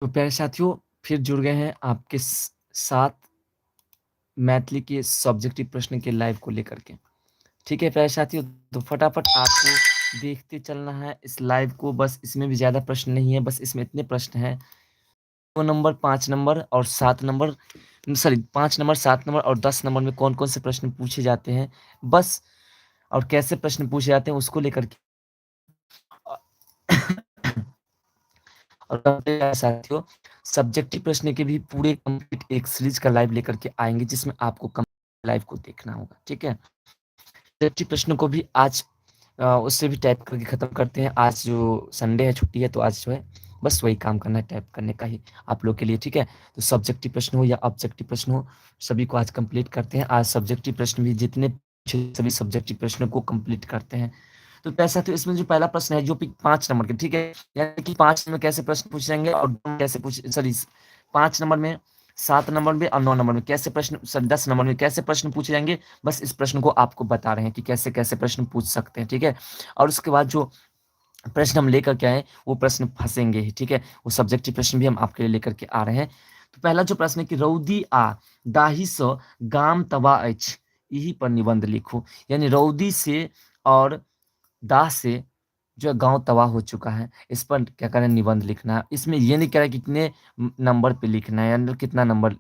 तो प्यारे साथियों, फिर जुड़ गए हैं आपके साथ मैथिली के सब्जेक्टिव प्रश्न के लाइव को लेकर के। ठीक है प्यारे साथियों, तो फटाफट आपको देखते चलना है इस लाइव को। बस इसमें भी ज़्यादा प्रश्न नहीं है, बस इसमें इतने प्रश्न हैं। 2 नंबर, 5 नंबर और 7 नंबर, सॉरी 5 नंबर, 7 नंबर और 10 नंबर में कौन-कौन से प्रश्न पूछे जाते हैं, बस और कैसे प्रश्न पूछे जाते हैं उसको लेकर के और साथियों, सब्जेक्टिव प्रश्न के भी पूरे कंप्लीट एक सीरीज का लाइव लेकर के आएँगे, जिसमें आपको लाइव को देखना होगा, ठीक है? सब्जेक्टिव प्रश्न को भी आज उससे भी टाइप करके खत्म करते हैं। आज जो संडे है, छुट्टी है, तो आज जो है बस वही काम करना है, टाइप करने का ही आप लोग के लिए, ठीक है? तो सब्जेक्टिव प्रश्न हो या ऑब्जेक्टिव प्रश्न हो, सभी को आज कंप्लीट करते हैं। आज सब्जेक्टिव प्रश्न भी जितने पूछे सभी सब्जेक्टिव प्रश्नों को कंप्लीट करते हैं। तो कैसा, तो इसमें जो पहला प्रश्न है जो कि 5 नंबर के, ठीक है? यानी कि 5 में कैसे प्रश्न पूछे जाएँगे और कैसे पूछ सॉरी 5 नंबर में, 7 नंबर में और 9 नंबर में कैसे प्रश्न, सॉरी 10 नंबर में कैसे प्रश्न पूछे जाएँगे, बस इस प्रश्न को आपको बता रहे हैं कि कैसे-कैसे प्रश्न पूछ सकते हैं, ठीक है? और उसके बाद जो प्रश्न हम लेकर के आए, वो प्रश्न फँसेंगे ही, ठीक है? वो सब्जेक्टिव प्रश्न भी हम आपके लिए लेकर के आ रहे हैं। तो पहला जो प्रश्न है कि रौदी आ दाही सँ गाम तबाह अछि, यही पर निबंध लिखू। यानी रौदी से और दाह से जो है गाँव तबाह हो चुका है, इस पर क्या करें, निबंध लिखना है। इसमें ये नहीं कह रहा है कितने नंबर पे लिखना है, यानी कितना नंबर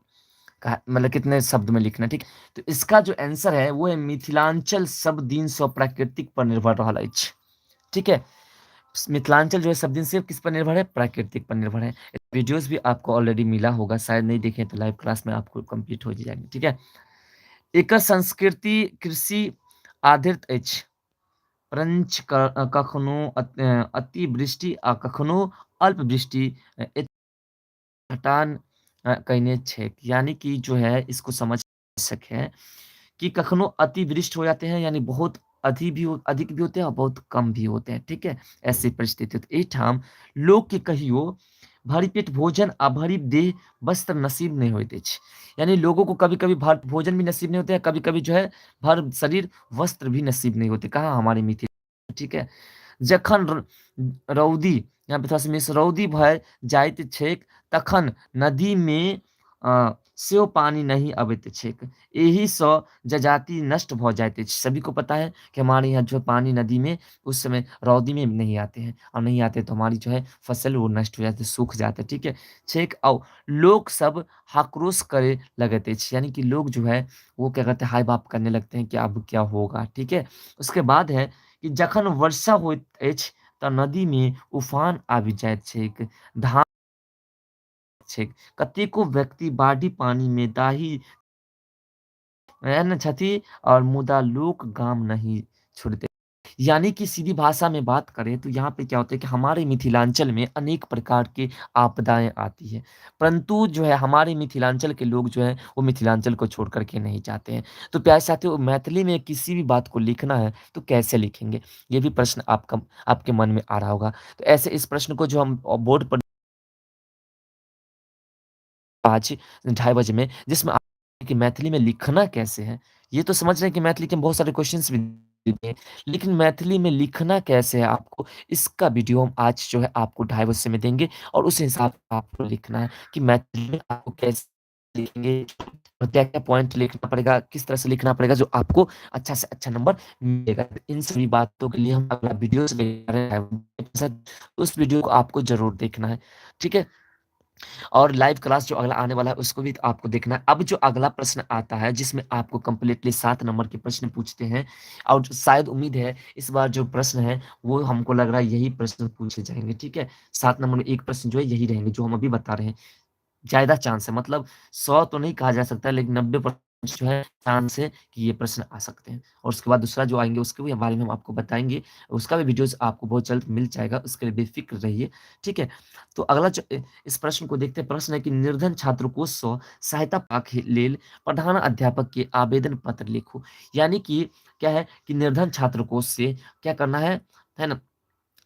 का मतलब कितने शब्द में लिखना है, ठीक है? तो इसका जो आंसर है वो है मिथिलांचल सब दिन सँ प्राकृतिक पर निर्भर रहल अछि, ठीक है? मिथिलांचल जो है सब दिन से किस पर निर्भर है? प्राकृतिक पर निर्भर है। वीडियोज़ भी आपको ऑलरेडी मिला होगा, शायद नहीं देखे तो लाइव क्लास में आपको कंप्लीट हो जाएँगे, ठीक है? एकर संस्कृति कृषि आधारित अछि। प्रंच कखनो अतिवृष्टि आ कखनो अल्पवृष्टि घटान कयने छेक। यानी कि जो है इसको समझ आवश्यक है कि कखनो अतिवृष्ट हो जाते हैं, यानी बहुत अधिक भी होते हैं और बहुत कम भी होते हैं, ठीक है? ऐसी परिस्थिति तो एठाम लोक के कहियो भरी पेट भोजन आ भरी देह वस्त्र नसीब नहीं होइत अछि। यानी लोगों को कभी-कभी भोजन भी नसीब नहीं होते हैं, कभी-कभी जो है भर शरीर वस्त्र भी नसीब नहीं होते। कहाँ? हमारे मिथिला, ठीक है? जखन रौदी, यहाँ पे थोड़ा-सा मिस, रौदी भऽ जाइत छैक तखन नदी में सेहो पानी नहीं अबैत छैक। एही सँ जजाति नष्ट भऽ जाइत अछि। सभी को पता है कि हमारे यहाँ जो पानी नदी में उस समय रौदी में नहीं आते हैं, और नहीं आते तो हमारी जो है फसल वो नष्ट हो जाती है, सूख जाता है, ठीक है? छैक औ लोग सब हाक्रोश करे लगैत अछि। यानी कि लोग जो है वो क्या करते हैं, हाय-बाप करने लगते हैं कि अब क्या होगा, ठीक है? उसके बाद है कि जखन वर्षा होइत अछि तऽ नदी में उफान आबि जाइत छैक। धान छैक। कतेको व्यक्ति बाढ़ि पानी में दाही रहन छथि और मुदा लोक गाम नहीं छोड़ते। यानी कि सीधी भाषा में बात करें तो यहाँ पे क्या होता है कि हमारे मिथिलांचल में अनेक प्रकार की आपदाएँ आती हैं। परंतु जो है हमारे मिथिलांचल के लोग जो हैं वो मिथिलांचल को छोड़ कर के नहीं जाते हैं। तो प्यारे साथियों, मैथिली में किसी भी बात को लिखना है तो कैसे लिखेंगे? ये भी प्रश्न आपके मन में आ रहा होगा। तो ऐसे इस प्रश्न को जो हम बोर्ड पर आज 2:30 बजे में, जिसमें कि मैथिली में लिखना कैसे है? ये तो समझ रहे हैं कि मैथिली के हम बहुत सारे क्वेश्चन्स भी देते हैं, लेकिन मैथिली में लिखना कैसे है आपको, इसका वीडियो हम आज जो है आपको 2:30 बजे में देंगे, और उस हिसाब से आपको लिखना है कि मैथिली में आपको कैसे लिखेंगे और क्या-क्या पॉइंट लिखना पड़ेगा, किस तरह से लिखना पड़ेगा जो आपको अच्छा से अच्छा नंबर मिलेगा। इन सभी बातों के लिए हम अगला वीडियोज़ लेकर आ रहे हैं, उस वीडियो को आपको ज़रूर देखना है, ठीक है? और लाइव क्लास जो अगला आने वाला है उसको भी आपको देखना है। अब जो अगला प्रश्न आता है जिसमें आपको कंप्लीटली 7 नंबर के प्रश्न पूछते हैं, और शायद उम्मीद है इस बार जो प्रश्न है वो हमको लग रहा है यही प्रश्न पूछे जाएँगे, ठीक है? 7 नंबर में 1 प्रश्न जो है यही रहेंगे जो हम अभी बता रहे हैं। ज़्यादा चांस है, मतलब 100 तो नहीं कहा जा सकता, लेकिन 90% जो है चांस है कि ये प्रश्न आ सकते हैं। और उसके बाद दूसरा जो आएँगे उसके भी बारे में हम आपको बताएँगे। उसका भी वीडियोज़ आपको बहुत जल्द मिल जाएगा, उसके लिए बेफ़िक्र रहिए, ठीक है? तो अगला जो इस प्रश्न को देखते हैं, प्रश्न है कि निर्धन छात्रकोष सँ सहायता पाके लेल प्रधान अध्यापक के आवेदन पत्र लिखो। यानी कि क्या है कि निर्धन छात्रकोष से क्या करना है ना?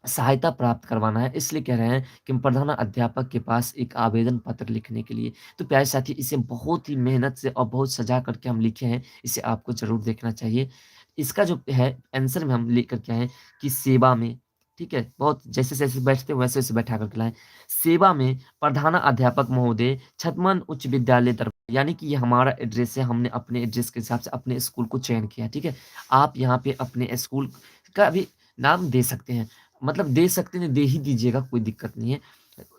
सहायता प्राप्त करवाना है, इसलिए कह रहे हैं कि प्रधान अध्यापक के पास एक आवेदन पत्र लिखने के लिए। तो प्यारे साथी, इसे बहुत ही मेहनत से और बहुत सजा करके हम लिखे हैं, इसे आपको ज़रूर देखना चाहिए। इसका जो है आंसर में हम लिख कर के आए हैं कि सेवा में, ठीक है? बहुत जैसे-जैसे बैठते वैसे-वैसे बैठा कर के लाएँ। सेवा में प्रधानाध्यापक महोदय, छतमन उच्च विद्यालय दरभंगा, यानी कि ये हमारा एड्रेस है, हमने अपने एड्रेस के हिसाब से अपने स्कूल को चयन किया, ठीक है? आप यहाँ पे अपने स्कूल का भी नाम दे सकते हैं, मतलब दे सकते हैं, दे ही दीजिएगा, कोई दिक्कत नहीं है।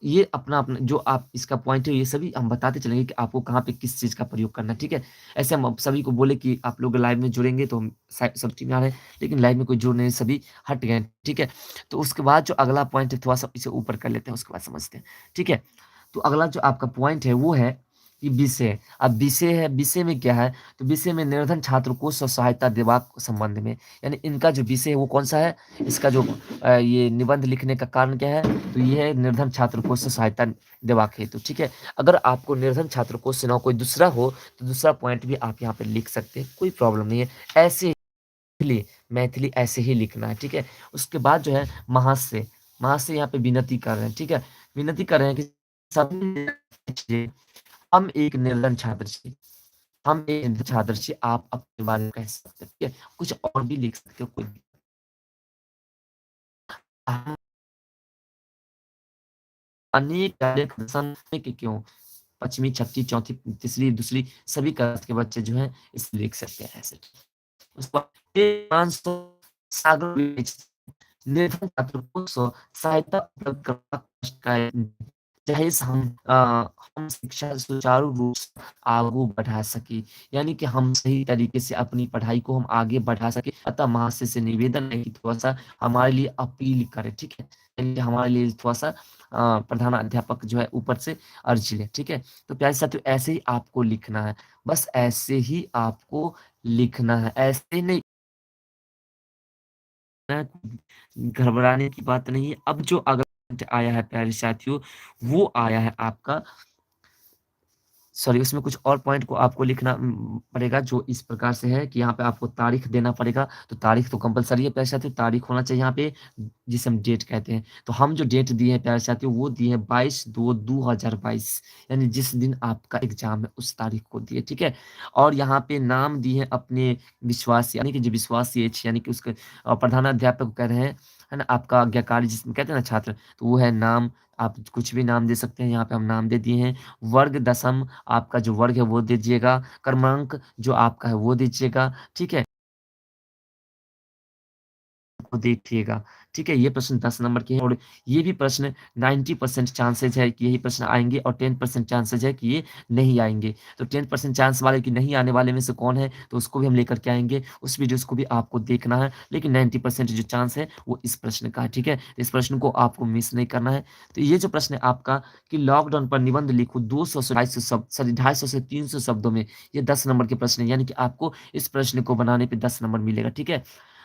ये अपना-अपना जो आप इसका पॉइंट है, ये सभी हम बताते चलेंगे कि आपको कहाँ पे किस चीज़ का प्रयोग करना है, ठीक है? ऐसे हम अब सभी को बोले कि आप लोग लाइव में जुड़ेंगे तो हम सब टीम में आ रहे हैं, लेकिन लाइव में कोई जुड़ नहीं, सभी हट गए, ठीक है? तो उसके बाद जो अगला पॉइंट है, थोड़ा-सा इसे ऊपर कर लेते हैं, उसके बाद समझते हैं, ठीक है? तो अगला जो आपका पॉइंट है, वो है कि विषय। अब विषय है, विषय में क्या है? तो विषय में निर्धन छात्र को स्व-सहायता देवा संबंध में, यानी इनका जो विषय है, वो कौन-सा है? इसका जो ये निबंध लिखने का कारण क्या है? तो ये है निर्धन छात्र को स्व-सहायता देवा हेतु, ठीक है? अगर आपको निर्धन छात्र को से ना कोई दूसरा हो, तो दूसरा पॉइंट भी आप यहाँ पे लिख सकते हैं, कोई प्रॉब्लम नहीं है। ऐसे मैथिली मैथिली ऐसे ही लिखना है, ठीक है? उसके बाद जो है महाशय, महाशय यहाँ पे विनती कर रहे हैं, ठीक है? विनती कर रहे हैं कि सभी हम एक निर्धन छात्र छी, हम एक निर्धन छात्र छी, आप अपने बारे में कह सकते हैं, ठीक है? कुछ और भी लिख सकते हो, कोई हम अनेक डायरेक्ट दर्शन के क्यों? पश्चिमी, छठी, चौथी, तीसरी, दूसरी सभी कास्ट के बच्चे जो हैं, इसे लिख सकते हैं ऐसे। उसके बाद ये 500 सागर विवेच निर्धन छात्र को सहायता उपलब्ध करना कष्ट का है। जाहिर हम शिक्षा सुचारू रूप से आगू बढ़ा सकें, यानी कि हम सही तरीके से अपनी पढ़ाई को हम आगे बढ़ा सकें। अतः महाशय से निवेदन है कि थोड़ा-सा हमारे लिए अपील करें, ठीक है? यानी कि हमारे लिए थोड़ा-सा प्रधानाध्यापक जो है ऊपर से अर्ज़ी लें, ठीक है? तो प्यारे साथियों, ऐसे ही आपको लिखना है, बस ऐसे ही आपको लिखना है, ऐसे नहीं है, घबराने की बात नहीं है। अब जो अगला आया है प्यारे साथियों, वो आया है आपका सॉरी उसमें कुछ और पॉइंट को आपको लिखना पड़ेगा जो इस प्रकार से है कि यहाँ पे आपको तारीख देना पड़ेगा। तो तारीख तो कंपल्सरी है प्यारे साथियों, तारीख होना चाहिए यहाँ पे जिसे हम डेट कहते हैं। तो हम जो डेट दिए हैं प्यारे साथियों वो दिए हैं 22/2/2022 यानी जिस दिन आपका एग्ज़ाम है उस तारीख को दिए, ठीक है? और यहाँ पे नाम दिए हैं अपने विश्वास यानी कि जो विश्वासी यानी कि उसके प्रधानाध्यापक को कह रहे हैं, है ना? आपका आज्ञाकारी जिसमें कहते हैं ना छात्र, तो वो है नाम, आप कुछ भी नाम दे सकते हैं, यहाँ पे हम नाम दे दिए हैं। वर्ग दशम आपका जो वर्ग है वो दीजिएगा, क्रमांक जो आपका है वो दीजिएगा, ठीक है? को देखिएगा, ठीक है? ये प्रश्न 10 नंबर के हैं और ये भी प्रश्न 90% चांसेज़ है कि यही प्रश्न आएँगे और 10% चांसेज़ है कि ये नहीं आएँगे। तो 10% चांस वाले कि नहीं आने वाले में से कौन है, तो उसको भी हम लेकर के आएँगे, उस वीडियोज़ को भी आपको देखना है, लेकिन 90% जो चांस है, वो इस प्रश्न का है, ठीक है? इस प्रश्न को आपको मिस नहीं करना है। तो ये जो प्रश्न है आपका कि लॉकडाउन पर निबंध लिखो 200 से 250 शब्द सॉरी 250 से 300 शब्दों में, ये 10 नंबर के प्रश्न है, यानी कि आपको इस प्रश्न को बनाने पे 10 नंबर मिलेगा, ठीक है?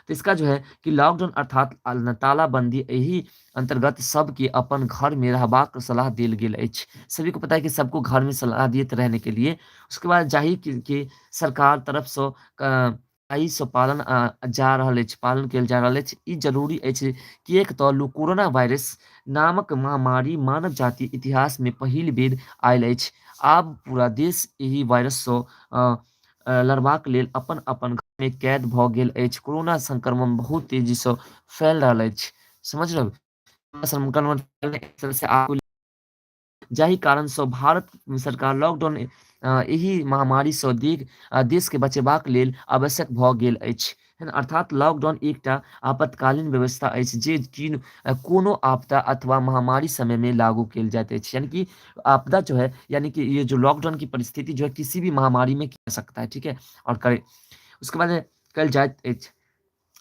तो इसका जो है कि लॉकडाउन अर्थात तालाबंदी एही अंतर्गत सबके अपन घर में रहबाक सलाह देल गेल अछि। सभी को पता है कि सबको घर में सलाह दियत रहने के लिए। उसके बाद जाहि कि सरकार तरफ सँ एहिसँ पालन जा रहल अछि पालन कयल जा रहल अछि। ई जरूरी अछि किएक तऽ कोरोना वायरस नामक महामारी मानव जाति इतिहास में पहिल बेर आयल अछि। आब पूरा देश एहि वायरस सँ लड़बाक लेल अपन-अपन घर में कैद भऽ गेल अछि। कोरोना संक्रमण बहुत तेजी सँ फैल रहल अछि। समझलहुँ? संक्रमण फैलने एक तरह से आपको जाहि कारण सँ भारत सरकार लॉकडाउन एहि महामारी सँ देश के बचेबाक लेल आवश्यक भऽ गेल अछि। है ना? अर्थात लॉकडाउन एकटा आपातकालीन व्यवस्था अछि जे कोनो आपदा अथवा महामारी समय में लागू कयल जाइत अछि। यानी कि आपदा जो है यानी कि ये जो लॉकडाउन की परिस्थिति जो है किसी भी महामारी में किया जा सकता है, ठीक है? और करे उसके बाद कयल जाइत अछि।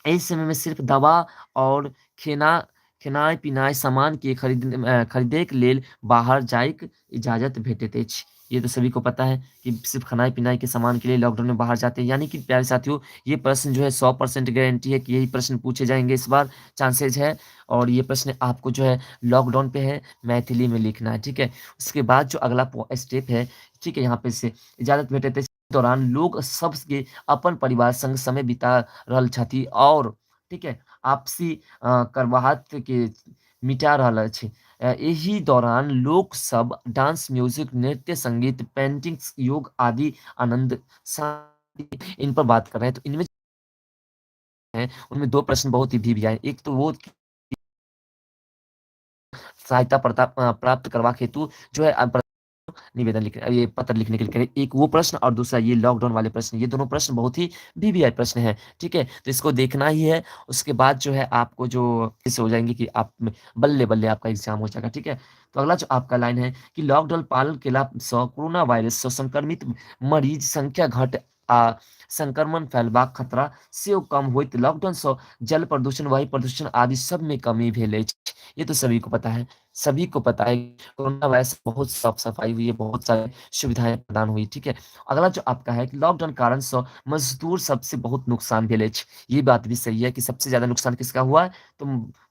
एहि समय में सिर्फ दवा और खेना खेनाइ-पिनाइ सामान के खरीदैक लेल बाहर जाइक इजाज़त भेटैत अछि। ये तो सभी को पता है कि सिर्फ खानाइ-पीनाइ के सामान के लिए लॉकडाउन में बाहर जाते हैं। यानी कि प्यारे साथियों, ये प्रश्न जो है 100% गारंटी है कि यही प्रश्न पूछे जाएँगे इस बार, चांसेज़ है और ये प्रश्न आपको जो है लॉकडाउन पे है, मैथिली में लिखना है, ठीक है? उसके बाद जो अगला स्टेप है, ठीक है? यहाँ पे से इजाज़त भेटैत अछि दौरान लोग सबके अपन परिवार संग समय बिता रहल छथि और ठीक है, आपसी करवाहट के मिटा रहल अछि। एहि दौरान लोक सब डांस, म्यूज़िक, नृत्य, संगीत, पेंटिंग्स, योग आदि आनंद इन पर बात कर रहे हैं। तो इनमें हैं, उनमें 2 प्रश्न बहुत ही भी आए। एक तो वो सहायता प्राप्त करवा हेतु जो है निवेदन लिख ये पत्र लिखने के लिए करें। एक वो प्रश्न और दूसरा ये लॉकडाउन वाले प्रश्न, ये दोनों प्रश्न बहुत ही वीवीआई प्रश्न हैं, ठीक है? तो इसको देखना ही है। उसके बाद जो है आपको जो इस हो जाएँगे कि आप बल्ले-बल्ले आपका एग्ज़ाम हो जाएगा, ठीक है? तो अगला जो आपका लाइन है कि लॉकडाउन पालन केला सँ कोरोना वायरस सँ संक्रमित मरीज संख्या आ संक्रमण फैलबाक खतरा सेहो कम होइत लॉकडाउन सँ जल प्रदूषण, वायु प्रदूषण आदि सब में कमी भेल अछि। ये तो सभी को पता है। सभी को पता है कोरोना वायरस से बहुत साफ-सफाई हुई है, बहुत सारी सुविधाएँ प्रदान हुई, ठीक है? अगला जो आपका है कि लॉकडाउन कारण सँ मज़दूर सबसे बहुत नुकसान भेल अछि। ये बात भी सही है कि सबसे ज़्यादा नुकसान किसका हुआ है? तो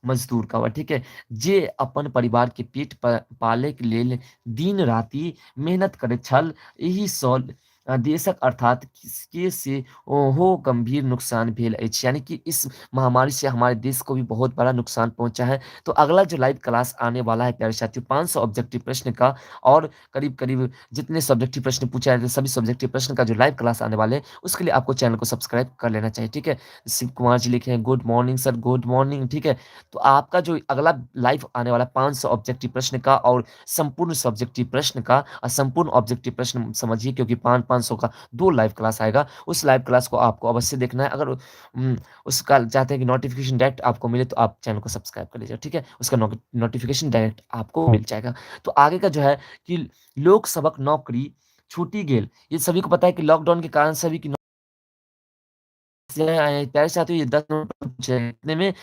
मज़दूर का हुआ, ठीक है? जे अपन परिवार के पेट पालै के लेल दिन-राति मेहनत करैत छल, एहि सँ देशक अर्थात किसके से ओहो गंभीर नुकसान भेल अछि। यानी कि इस महामारी से हमारे देश को भी बहुत बड़ा नुकसान पहुँचा है। तो अगला जो लाइव क्लास आने वाला है प्यारे साथियों 500 ऑब्जेक्टिव प्रश्न का और करीब-करीब जितने सब्जेक्टिव प्रश्न पूछे जाते हैं सभी सब्जेक्टिव प्रश्न का जो लाइव क्लास आने वाले हैं उसके लिए आपको चैनल को सब्सक्राइब कर लेना चाहिए, ठीक है? शिव कुमार जी लिखे हैं good morning sir, good morning, ठीक है? तो आपका जो अगला लाइव आने वाला 500 ऑब्जेक्टिव प्रश्न का और संपूर्ण सब्जेक्टिव प्रश्न का संपूर्ण ऑब्जेक्टिव प्रश्न समझिए क्योंकि 500 का 2 लाइव क्लास आएगा। उस लाइव क्लास को आपको अवश्य देखना है। अगर उसका चाहते हैं कि नोटिफ़िकेशन डायरेक्ट आपको मिले तो आप चैनल को सब्सक्राइब कर लीजिए, ठीक है? उसका नोटिफ़िकेशन डायरेक्ट आपको मिल जाएगा। तो आगे का जो है कि लोक सबक नौकरी छूटी गेल। ये सभी को पता है कि लॉकडाउन के कारण सभी की नौकरियाँ आए हैं। प्यारे साथियों ये 10 नंबर पर पूछे हैं। इतने में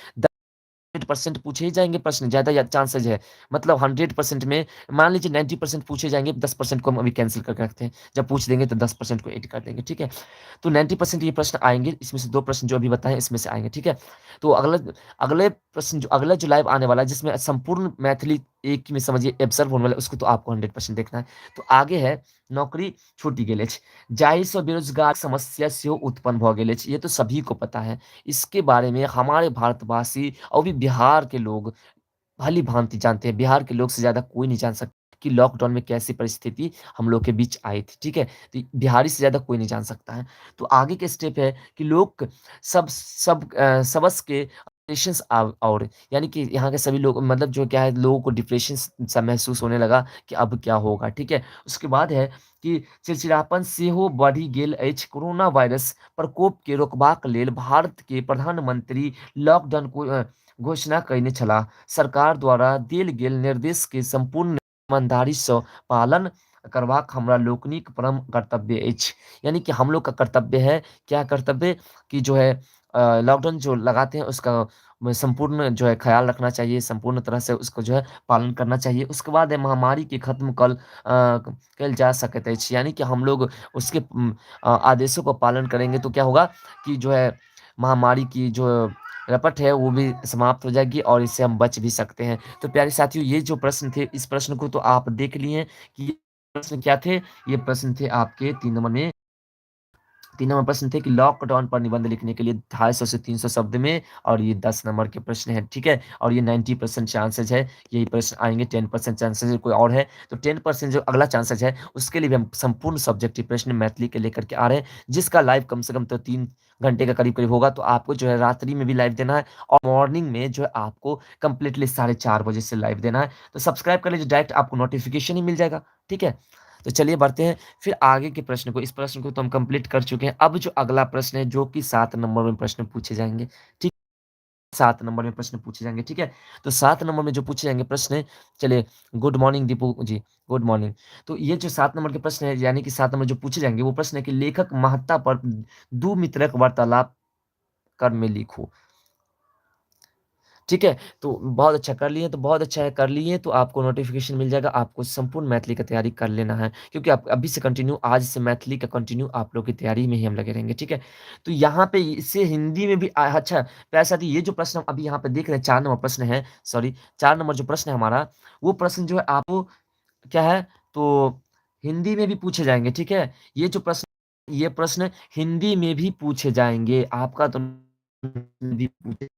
100% पूछे ही जाएँगे प्रश्न, ज़्यादा या चांसेज़ है। मतलब 100% में मान लीजिए 90% पूछे जाएँगे, 10% को हम अभी कैंसल करके रखते हैं। जब पूछ देंगे तो 10% को ऐड कर देंगे, ठीक है? तो 90% ये प्रश्न आएँगे, इसमें से 2 प्रश्न जो अभी बताए इसमें से आएँगे, ठीक है? तो अगले प्रश्न जो अगला जो लाइव आने वाला है जिसमें संपूर्ण मैथिली एक में समझिए एब्जर्व होने वाला है, उसको तो आपको 100% देखना है। तो आगे है नौकरी छूटि गेल अछि, जाहि सँ बेरोजगार समस्या सेहो उत्पन्न भऽ गेल अछि। ये तो सभी को पता है। इसके बारे में हमारे भारतवासी और भी बिहार के लोग भली-भाँति जानते हैं। बिहार के लोग से ज़्यादा कोई नहीं जान सकता कि लॉकडाउन में कैसी परिस्थिति हम लोग के बीच आई थी, ठीक है? तो बिहारी से ज़्यादा कोई नहीं जान सकता है। तो आगे के स्टेप है कि लोग सबस के डिप्रेशंस और यानी कि यहाँ के सभी लोग मतलब जो क्या है लोगों को डिप्रेशन सा महसूस होने लगा कि अब क्या होगा, ठीक है? उसके बाद है कि चिड़चिड़ापन सेहो बढ़ि गेल अछि। कोरोना वायरस प्रकोप के रोकबाक लेल भारत के प्रधानमंत्री लॉकडाउन को घोषणा कयने छलाह। सरकार द्वारा देल गेल निर्देश के संपूर्ण ईमानदारी सँ पालन करबाक हमरा लोकनिक परम कर्तव्य अछि। यानी कि हम लोग का कर्तव्य है, क्या कर्तव्य कि जो है लॉकडाउन जो लगाते हैं उसका संपूर्ण जो है ख़्याल रखना चाहिए, संपूर्ण तरह से उसको जो है पालन करना चाहिए। उसके बाद है महामारी के खत्म कयल जा सकैत अछि। यानी कि हम लोग उसके आदेशों का पालन करेंगे तो क्या होगा कि जो है महामारी की जो रपट है वो भी समाप्त हो जाएगी और इससे हम बच भी सकते हैं। तो प्यारे साथियों ये जो प्रश्न थे इस प्रश्न को तो आप देख लिए हैं कि ये प्रश्न क्या थे? ये प्रश्न थे आपके 3 नंबर प्रश्न थे कि लॉकडाउन पर निबंध लिखने के लिए 250 से 300 शब्द में और ये 10 नंबर के प्रश्न हैं, ठीक है? और ये 90% चांसेज़ है, यही प्रश्न आएँगे, 10% चांसेज़ है कोई और है, तो 10% जो अगला चांसेज़ है, उसके लिए भी हम संपूर्ण सब्जेक्टिव प्रश्न मैथिली के लेकर के आ रहे हैं, जिसका लाइव कम से कम तो 3 घंटे का करीब-करीब होगा, तो आपको जो है रात्रि में भी लाइव देना है और मॉर्निंग में जो है आपको कंप्लीटली साढ़े 4 बजे से लाइव देना है। तो सब्सक्राइब कर लीजिए, डायरेक्ट आपको नोटिफ़िकेशन ही मिल जाएगा, ठीक है? तो चलिए बढ़ते हैं फिर आगे के प्रश्न को। इस प्रश्न को तो हम कंप्लीट कर चुके हैं। अब जो अगला प्रश्न है जो कि 7 नंबर में प्रश्न पूछे जाएँगे, ठीक 7 नंबर में प्रश्न पूछे जाएँगे, ठीक है? तो 7 नंबर में जो पूछे जाएँगे प्रश्न चलिए गुड मॉर्निंग दीपू जी, गुड मॉर्निंग। तो ये जो 7 नंबर के प्रश्न है यानी कि 7 नंबर जो पूछे जाएँगे वो प्रश्न है कि लेखक महत्ता पर दो मित्रक वार्तालाप कर में लिखो। ठीक है? तो बहुत अच्छा कर लिए तो बहुत अच्छा है, कर लिए तो आपको नोटिफ़िकेशन मिल जाएगा, आपको संपूर्ण मैथिली का तैयारी कर लेना है, क्योंकि आप अभी से कंटिन्यू आज से मैथिली का कंटिन्यू आप लोग की तैयारी में ही हम लगे रहेंगे, ठीक है? तो यहाँ पे इससे हिंदी में भी अच्छा प्यारे साथी ये जो प्रश्न हम अभी यहाँ पे देख रहे हैं 4 नंबर प्रश्न है, सॉरी 4 नंबर जो प्रश्न है हमारा, वो प्रश्न जो है आपको क्या है, तो हिंदी में भी पूछे जाएँगे, ठीक है? ये प्रश्न हिंदी में भी पूछे जाएँगे, आपका तो भी पूछे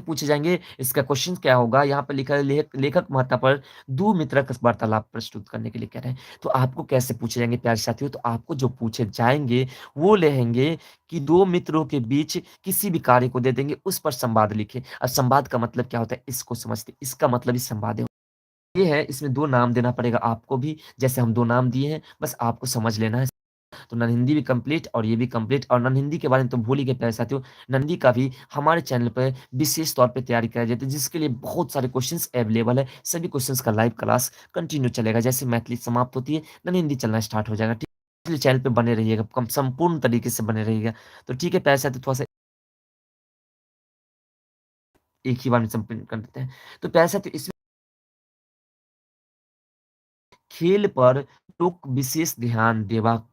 पूछे जाएँगे, इसका क्वेश्चन क्या होगा? यहाँ पे लिखा है लेखक महत्ता पर द्विमित्रक वार्तालाप प्रस्तुत करने के लिए कह रहे हैं। तो आपको कैसे पूछे जाएँगे प्यारे साथियों? तो आपको जो पूछे जाएँगे, वो रहेंगे कि 2 मित्रों के बीच किसी भी कार्य को दे देंगे, उस पर संवाद लिखें। अब संवाद का मतलब क्या होता है? इसको समझते हैं। इसका मतलब ही संवाद है। ये है, इसमें 2 नाम देना पड़ेगा आपको भी, जैसे हम 2 नाम दिए हैं, बस आपको समझ लेना है। तो नन हिंदी भी कंप्लीट और ये भी कंप्लीट, और नन हिंदी के बारे में तो भूल ही गए प्यारे साथियों। नन हिंदी का भी हमारे चैनल पे विशेष तौर पे तैयारी कराई जाती है, जिसके लिए बहुत सारे क्वेश्चंस अवेलेबल है। सभी क्वेश्चंस का लाइव क्लास कंटिन्यू चलेगा। जैसे मैथिली समाप्त होती है, नन हिंदी चलना स्टार्ट हो जाएगा। ठीक है? इसलिए चैनल पे बने रहिएगा, कम संपूर्ण तरीके से बने रहिएगा। तो ठीक है प्यारे साथियों, थोड़ा-सा एक ही बार में संपूर्ण कर देते हैं। तो प्यारे साथियों, इसमें खेल पर लोक विशेष ध्यान देबाक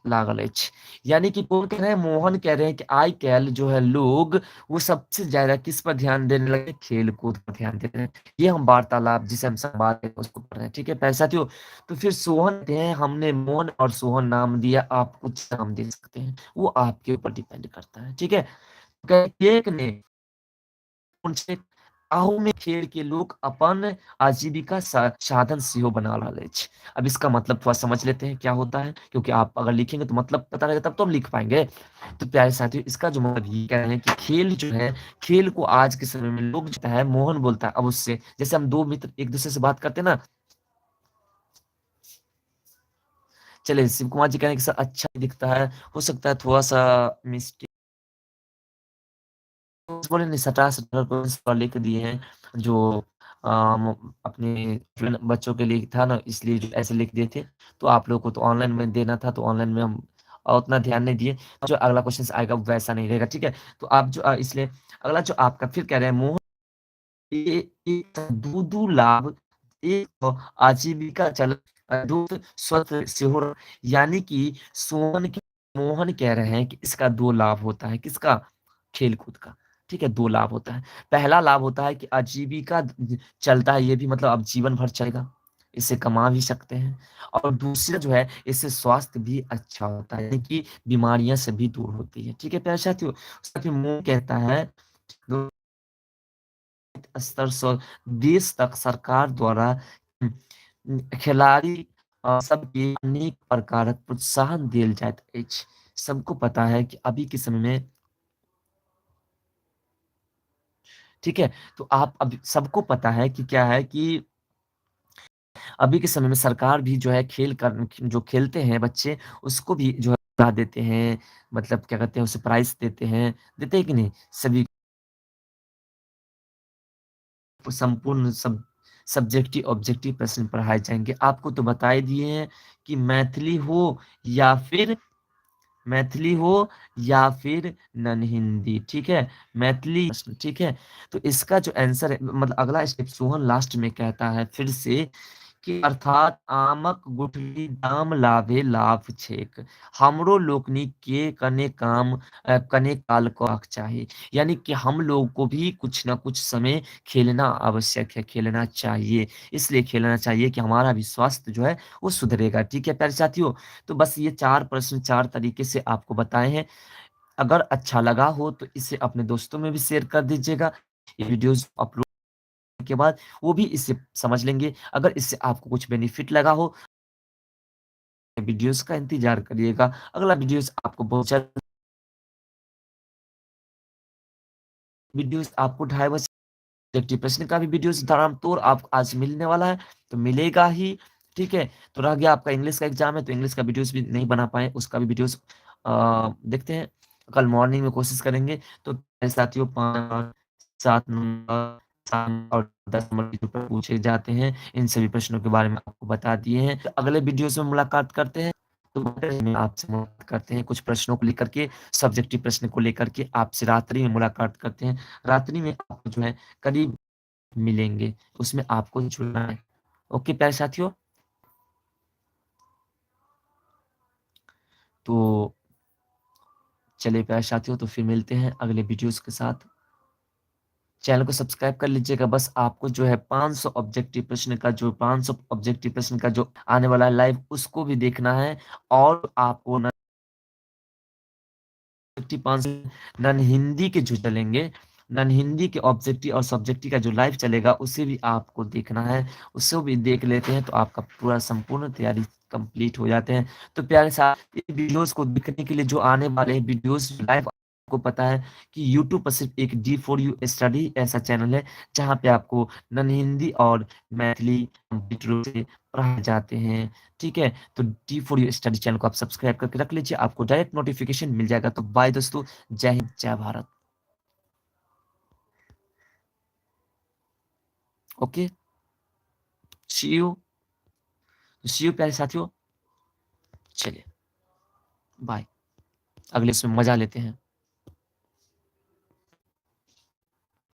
लागल अछि। यानी कि कौन कह रहे हैं? मोहन कह रहे हैं कि आइ काल्हि जो है लोग, वो सबसे ज़्यादा किस पर ध्यान देने लगे? खेल-कूद पर ध्यान दे रहे हैं। ये हम वार्तालाप जिसे हम संवाद कहते हैं उसको पढ़ रहे हैं, ठीक है प्यारे साथियों? तो फिर सोहन कहते हैं, हमने मोहन और सोहन नाम दिया, आप कुछ नाम दे सकते हैं। वो आपके ऊपर डिपेंड करता है, ठीक है? एक ने उनसे ताहू में खेल के लोग अपन आजीविका साधन सेहो बना रहल अछि। अब इसका मतलब थोड़ा समझ लेते हैं क्या होता है, क्योंकि आप अगर लिखेंगे तो मतलब पता रहेगा तब तो हम लिख पाएँगे। तो प्यारे साथियों, इसका जो मतलब ये कह रहे हैं कि खेल जो है, खेल को आज के समय में लोग जो है मोहन बोलता है अब उससे, जैसे हम 2 मित्र एक-दूसरे से बात करते हैं ना, चलिए शिव कुमार जी कह रहे हैं कि सर अच्छा दिखता है, हो सकता है थोड़ा-सा मिस्टेक बोले नहीं, 17-18 क्वेश्चन लिख दिए हैं, जो अपने बच्चों के लिए था ना, इसलिए जो ऐसे लिख दिए थे। तो आप लोगों को तो ऑनलाइन में देना था, तो ऑनलाइन में हम उतना ध्यान नहीं दिए। जो अगला क्वेश्चन आएगा वैसा नहीं रहेगा, ठीक है? तो आप जो इसलिए अगला जो आपका फिर कह रहे हैं मोहन ये एक दू लाभ, एक तो आजीविका चल दूत स्वस्थ सेहो, यानी कि सोहन के मोहन कह रहे हैं कि इसका 2 लाभ होता है, किसका? खेल-कूद का, ठीक है? 2 लाभ होता है। पहला लाभ होता है कि आजीविका चलता है, ये भी मतलब अब जीवन भर चलेगा, इससे कमा भी सकते हैं। और दूसरा जो है, इससे स्वास्थ्य भी अच्छा होता है, यानी कि बीमारियाँ से भी दूर होती है, ठीक है प्यारे साथियों? उसका फिर मुँह कहता है स्तर से देश तक सरकार द्वारा खिलाड़ी सबके अनेक प्रकारक प्रोत्साहन देल जाइत अछि। सबको पता है कि अभी के समय में, ठीक है? तो आप अभी सबको पता है कि क्या है कि अभी के समय में सरकार भी जो है खेल कर जो खेलते हैं बच्चे, उसको भी जो है प्रोत्साहन देते हैं, मतलब क्या कहते हैं, उसे प्राइज़ देते हैं। देते हैं कि नहीं? सभी संपूर्ण सब्जेक्टिव ऑब्जेक्टिव प्रश्न पढ़ाए जाएँगे। आपको तो बता ही दिए हैं कि या फिर मैथिली हो या फिर नन हिंदी, ठीक है? मैथिली प्रश्न, ठीक है? तो इसका जो आंसर है, मतलब अगला स्टेप सोहन लास्ट में कहता है फिर से कि अर्थात आमक गुठली दाम लाभे लाभ छेक। हमरो लोकनि के कने काल कहक चाही। यानी कि हम लोगों को भी कुछ न कुछ समय खेलना आवश्यक है, खेलना चाहिए। इसलिए खेलना चाहिए कि हमारा भी स्वास्थ्य जो है वो सुधरेगा। ठीक है प्यारे साथियों? तो बस ये 4 प्रश्न 4 तरीके से आपको बताए हैं। अगर अच्छा लगा हो तो इसे अपने दोस्तों में भी शेयर कर दीजिएगा। ये वीडियोज़ अपलोड के बाद वो भी इसे समझ लेंगे। अगर इससे आपको कुछ बेनिफिट लगा हो, वीडियोज़ का इंतज़ार करिएगा। अगला वीडियोज़ आपको बहुत जल्द वीडियोज़ आपको ढाई बजे सब्जेक्टिव प्रश्न का भी वीडियोज़ ताबड़तोड़ आपको आज मिलने वाला है, तो मिलेगा ही, ठीक है? तो रह गया आपका इंग्लिश का एग्ज़ाम है, तो इंग्लिश का वीडियोज़ भी नहीं बना पाए, उसका भी वीडियोज़ देखते हैं। कल मॉर्निंग में कोशिश करेंगे। तो मेरे साथियों 5, 7 नंबर, 7 और 10 नंबर के जो प्रश्न पूछे जाते हैं, इन सभी प्रश्नों के बारे में आपको बता दिए हैं। तो अगले वीडियोज़ में मुलाकात करते हैं। तो में आपसे मुलाकात करते हैं, कुछ प्रश्नों को लेकर के, सब्जेक्टिव प्रश्न को लेकर के आपसे रात्रि में मुलाकात करते हैं। रात्रि में आपको जो है करीब मिलेंगे, उसमें आपको जुड़ना है। ओके प्यारे साथियों? तो चलिए प्यारे साथियों, तो फिर मिलते हैं अगले वीडियोज़ के साथ। चैनल को सब्सक्राइब कर लीजिएगा। बस आपको जो है 500 ऑब्जेक्टिव प्रश्न का जो आने वाला है लाइव, उसको भी देखना है, और आपको ऑब्जेक्टिव 5 नन हिंदी के जो चलेंगे, नॉन हिंदी के ऑब्जेक्टिव और सब्जेक्टिव का जो लाइव चलेगा उसे भी आपको देखना है, उसको भी देख लेते हैं तो आपका पूरा संपूर्ण तैयारी कंप्लीट हो जाते हैं। तो प्यारे साथ ये वीडियोज़ को देखने के लिए जो आने वाले हैं वीडियोज़ लाइव, आपको पता है कि यूट्यूब पर सिर्फ़ एक डी फॉर यू स्टडी ऐसा चैनल है, जहाँ पे आपको नॉन हिंदी और मैथिली कंप्लीट रूप से पढ़ाए जाते हैं, ठीक है? तो D for you study channel को आप सब्सक्राइब करके रख लीजिए, आपको डायरेक्ट नोटिफ़िकेशन मिल जाएगा। तो बाय दोस्तों, जय हिंद, जय भारत। ओके, सी यू, प्यारे साथियों। चलिए, बाय। अगले इसमें मज़ा लेते हैं।